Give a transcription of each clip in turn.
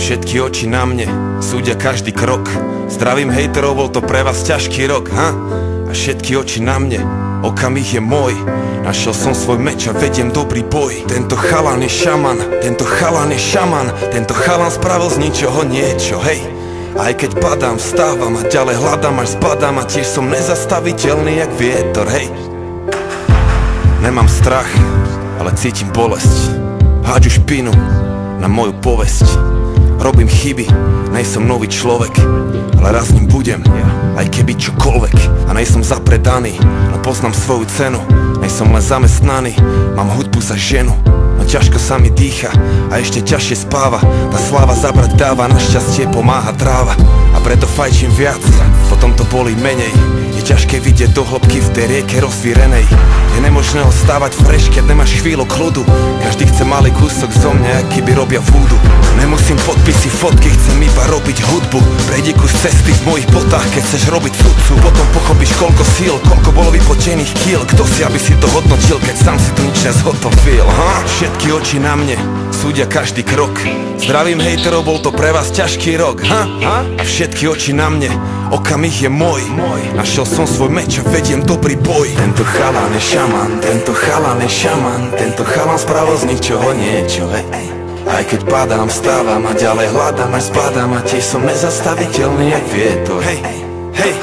Všetky oči na mne, súdia každý krok. Zdravím hejterov, bol to pre vás ťažký rok, ha? A všetky oči na mne, okamih je môj. Našiel som svoj meč a vediem dobrý boj. Tento chalan je šaman, tento chalan je šaman. Tento chalan spravil z ničoho niečo, hej. Aj keď padám, vstávam a ďalej hľadám až spadám. A tiež som nezastaviteľný jak vietor, hej. Nemám strach, ale cítim bolesť. Hádžu špinu na moju povesť. Robím chyby, nejsom nový človek, ale raz ním budem, aj keby čokoľvek. A nejsom zapredaný, no poznám svoju cenu. Nejsom len zamestnaný, mám hudbu za ženu. No ťažko sa mi dýcha a ešte ťažšie spáva. Tá sláva zabrať dáva, našťastie pomáha tráva. A preto fajčím viac, potom to bolí menej. Je ťažké vidieť do hĺbky v tej rieke rozvírenej. Je nemožné ostávať fresh, keď nemáš chvíľu kľudu. Každý chce malý kúsok zo mňa, aký by robia vúdu. Nemusím podpisy, fotky, chcem iba robiť hudbu. Prejdi kus cesty v mojich botách, keď chceš robiť sudcu. Potom pochopíš koľko síl, koľko bolo vypotených kíl. Kto si, aby si to hodnotil, keď sám si to nič nezhotovil, ha? Všetky oči na mne, súdia každý krok. Zdravím hejterov, bol to pre vás ťažký rok, ha? A všetky oči na mne, okamih je môj. Našiel som svoj meč a vediem dobrý boj. Tento chalan je šaman, tento chalan je šaman. Tento chalan spravil z ničoho niečo, hej. Aj keď padám, vstávam a ďalej hľadám až spadám. A tiež som nezastaviteľný jak vietor, hej, hej.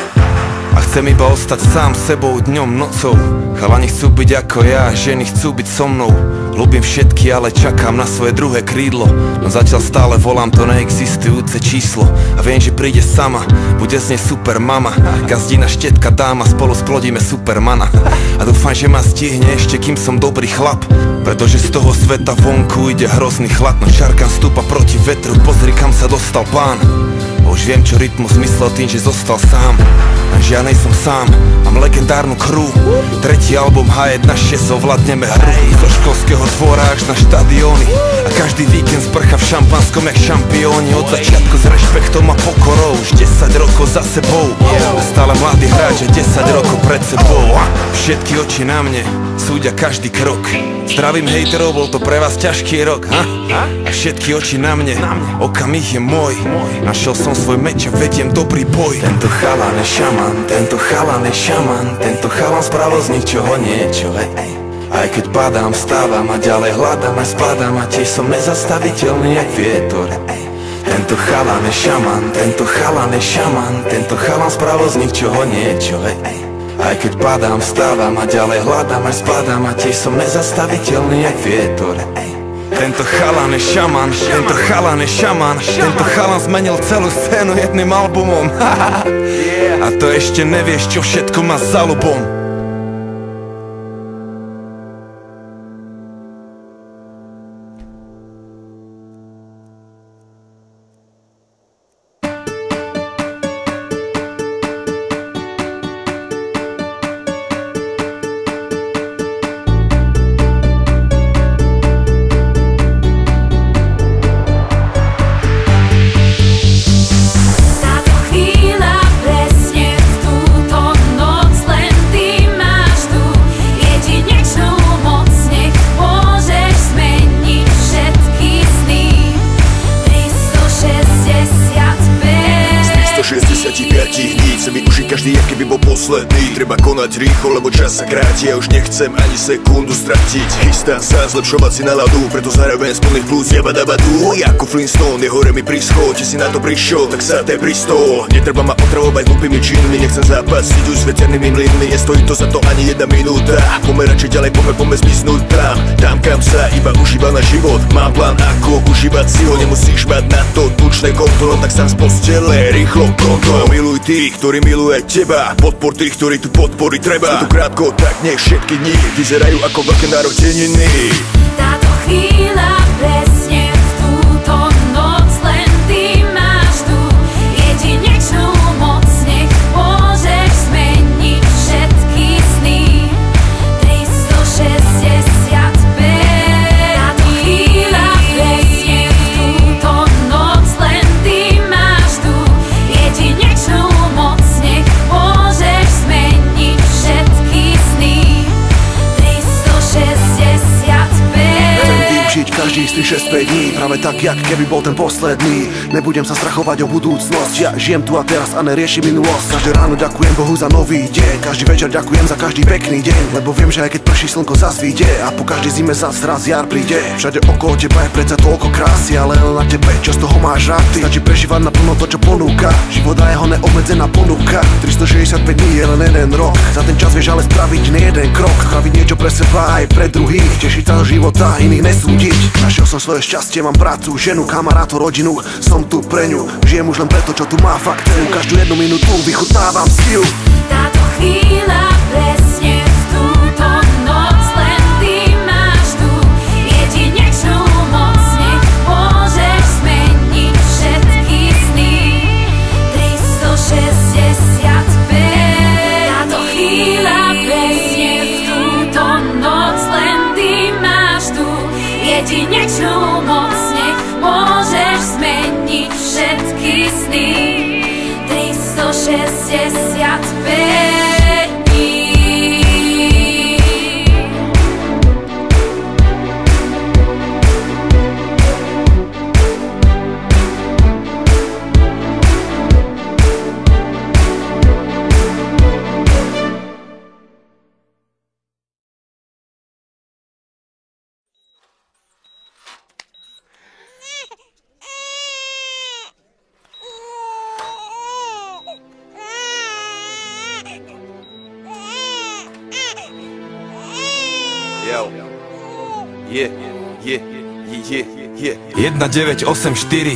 A chcem iba ostať sám sebou dňom, nocou. Chalani chcú byť ako ja, ženy chcú byť so mnou. Ľúbim všetky, ale čakám na svoje druhé krídlo. No zatiaľ stále volám to neexistujúce číslo. A viem, že príde sama, bude z nej super mama. Gazdina, štetka, dáma, spolu splodíme supermana. A dúfam, že ma stihne ešte, kým som dobrý chlap. Pretože z toho sveta vonku ide hrozný chlad. No šarkan stúpa proti vetru, pozri kam sa dostal pán. Už viem, čo rytmus myslel tým, že zostal sám. Lenže ja nejsom sám, mám legendárnu crew. Tretí album H1.6, ovládneme hru. Zo školského dvora až na štadióny. A každý víkend sprcha v šampanskom jak šampióni. Od začiatku s rešpektom a pokorou, už 10 rokov za sebou. Stále mladý hráč, 10 rokov pred sebou. Všetky oči na mne, súdia každý krok. Zdravím hejterov, bol to pre vás ťažký rok, ha? A všetky oči na mne, okamih je môj. Našiel som svoj meč a vediem dobrý boj. Tento chalan je šaman, tento chalan je šaman. Tento chalan spravil z ničoho niečo, hej. Aj keď padám, vstávam a ďalej hľadám až spadám. A tiež som nezastaviteľný jak vietor. Tento chalan je šaman, tento chalan je šaman. Tento chalan spravil z ničoho niečo, hej. Aj keď padám, vstávam a ďalej hľadám až spadám. A tiež som nezastaviteľný jak vietor. Tento chalan je šaman, tento chalan je šaman. Tento chalan zmenil celú scénu jedným albumom. A to ešte nevieš, čo všetko má za ľubom. Každý, aký by bol posledný. Treba konať rýchlo, lebo čas sa kráti. Ja už nechcem ani sekundu stratiť. Chystám sa zlepšovať si náladu, preto zároveň z plných plus jabadabadu. Ako Flintstone, je hore mi príschod. Či si na to prišiel, tak sa te pristol. Netreba ma otravovať hlupými činmi. Nechcem zápasiť už s veternými mlynmi. Nestojí to za to ani jedna minúta. Poďme radšej ďalej, poďme zmiznúť tam kam sa iba užíva na život. Mám plán, ako užívať si ho. Nemusíš mať na to tučné konto, no tak sám z postele, rýchlo, pronto. Miluj tých, ktorí miluje teba, podpor tých, ktorí tu podpory treba. Sú tu krátko, tak nech všetky dni vyzerajú ako veľké narodeniny. Táto chvíľa presne v túto noc, len ty máš tú jedinečnú moc. Nech môžeš zmeniť všetky sny. 365. Táto chvíľa presne v túto noc, len ty máš tú jedinečnú moc. Nech môžeš zmeniť všetky sny. 365. každý z tých 6-5 dní, práve tak, jak keby bol ten posledný. Nebudem sa strachovať o budúcnosť, ja žijem tu a teraz a neriešim minulosť. Každé ráno ďakujem Bohu za nový deň, každý večer ďakujem za každý pekný deň, lebo viem, že aj keď prší slnko zas vyjde a po každej zime zas raz jar príde. Všade okolo teba je predsa toľko krásy, ale len na tebe, čo z toho máš rád. Stačí prežívať naplno to, čo ponúka život a jeho neobmedzená ponuka. 365 dní je len jeden rok, za ten čas vieš ale spraviť nie jeden krok, spraviť niečo pre seba aj pre druhých, tešiť sa do života, iných nesúdiť. Našiel som svoje šťastie, mám prácu, ženu, kamarátov, rodinu, som tu pre ňu, žijem už len preto, čo tu má fakt cenu. Každú jednu minútu vychutnávam si ju. Táto chvíľa presne v túto noc, len ty máš tu jedinečnú moc, nech môžeš zmeniť všetky sny. 365. Táto chvíľa presne v túto noc, len ty máš tu jedinečnú moc, nech môžeš zmeniť všetky sny. 365 dní. Yo. Yeah. 1984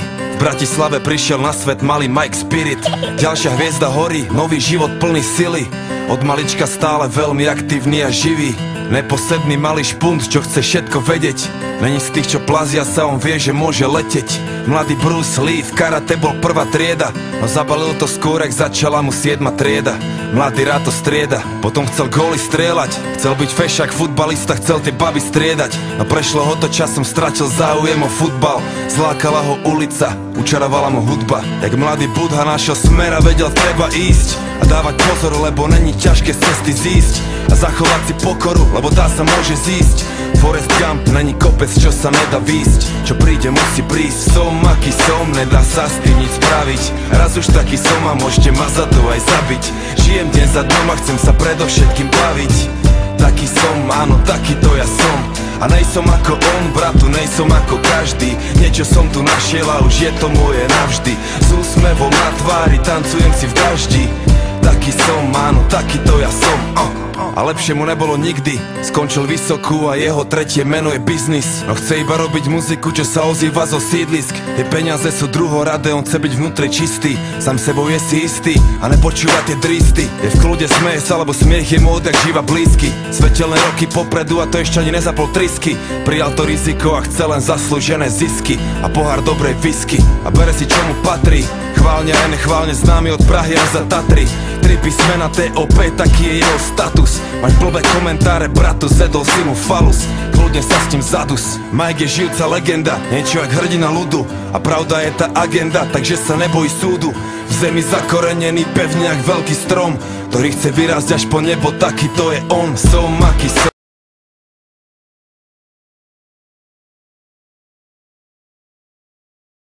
v Bratislave prišiel na svet malý Mike Spirit. Ďalšia hviezda horí, nový život plný sily. Od malička stále veľmi aktívny a živý. Neposledný malý špunt, čo chce všetko vedieť. Není z tých, čo plazia sa, on vie, že môže leteť. Mladý Bruce Lee v karate bol prvá trieda, no zabalil to skôr, ak začala mu 7. trieda. Mladý rád to strieda, potom chcel góly strieľať, chcel byť fešák futbalista, chcel tie baby striedať. No prešlo ho to časom, stratil záujem o futbal, zlákala ho ulica, učarovala mu hudba. Jak mladý Budha našiel smer a vedel, treba ísť a dávať pozor, lebo není ťažké z cesty zísť a zachovať si pokoru, lebo dá sa môže zísť. Forrest Gump není kopec, čo sa nedá výsť, čo príde musí prísť. Som aký som, nedá sa s tým nič spraviť. Raz už taký som a môžete ma za to aj zabiť. Žijem deň za dnom a chcem sa predovšetkým baviť. Taký som, áno, takýto ja som. A nejsom ako on, bratu, nejsom ako každý. Niečo som tu našiel a už je to moje navždy. S úsmevom na tvári tancujem si v daždi. Taký som, áno, takýto ja som. A lepšie mu nebolo nikdy. Skončil vysokú a jeho tretie meno je biznis. No chce iba robiť muziku, čo sa ozýva zo sídlisk. Tie peniaze sú druhoradé, on chce byť vnútri čistý. Sám sebou je si istý a nepočúva tie dristy. Je v kľude, smeje sa, lebo smiech je mu odjak živa blízky. Svetelné roky popredu a to ešte ani nezapol trysky. Prijal to riziko a chce len zaslúžené zisky a pohár dobrej whisky a bere si čo mu patrí. Chválne a nechválne známy od Prahy až za Tatry. 3 písmena TOP, taký je jeho status. Máš blbé komentáre, bratu, zedol si mu falus. Kľudne sa s tým zadus. Mike je žijúca legenda, niečo jak hrdina ľudu. A pravda je tá agenda, takže sa neboj súdu. V zemi zakorenený pevne jak veľký strom, ktorý chce vyrásť až po nebo, taký to je on. Som aký som.